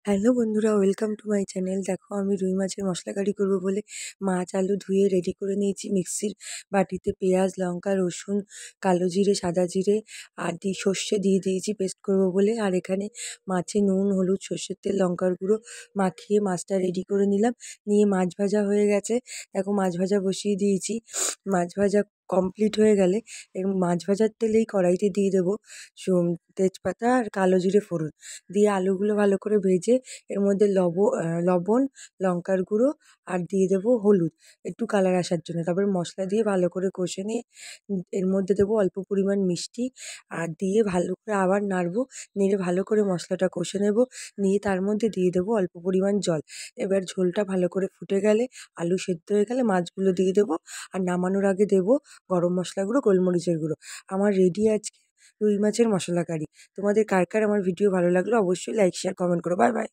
Hello বন্ধুরা, welcome to my channel. দেখো, আমি রুই মাছের মশলা কারি করবো বলে মাছ আলু ধুয়ে রেডি করে নিয়েছি। মিক্সির বাটিতে পেঁয়াজ, লঙ্কা, রসুন, কালো জিরে, সাদা জিরে আর সর্ষে দিয়ে দিয়েছি পেস্ট করবো বলে। আর এখানে মাছে নুন, হলুদ, সর্ষের তেল, লঙ্কার গুঁড়ো মাখিয়ে মাছটা রেডি করে নিলাম। নিয়ে মাছ ভাজা হয়ে গেছে। দেখো, মাছ ভাজা বসিয়ে দিয়েছি। মাছ ভাজা কমপ্লিট হয়ে গেলে মাছ ভাজার তেলেই কড়াইতে দিয়ে দেবো তেজপাতা আর কালো জিরে ফোড়ন দিয়ে আলুগুলো ভালো করে ভেজে এর মধ্যে লবণ, লঙ্কার গুঁড়ো আর দিয়ে দেবো হলুদ একটু কালার আসার জন্য। তারপরে মশলা দিয়ে ভালো করে কষে নিয়ে এর মধ্যে দেবো অল্প পরিমাণ মিষ্টি আর দিয়ে ভালো করে আবার নাড়বো। নেড়ে ভালো করে মশলাটা কষে নেব। নিয়ে তার মধ্যে দিয়ে দেবো অল্প পরিমাণ জল। এবার ঝোলটা ভালো করে ফুটে গেলে, আলু সেদ্ধ হয়ে গেলে মাছগুলো দিয়ে দেবো। আর নামানোর আগে দেবো গরম মশলা গুঁড়ো, গোলমরিচের গুঁড়ো। আমার রেডি আজকে রুই মাছের মশলা কারি। তোমাদের কার কার আমার ভিডিও ভালো লাগলো অবশ্যই লাইক, শেয়ার, কমেন্ট করো। Bye bye.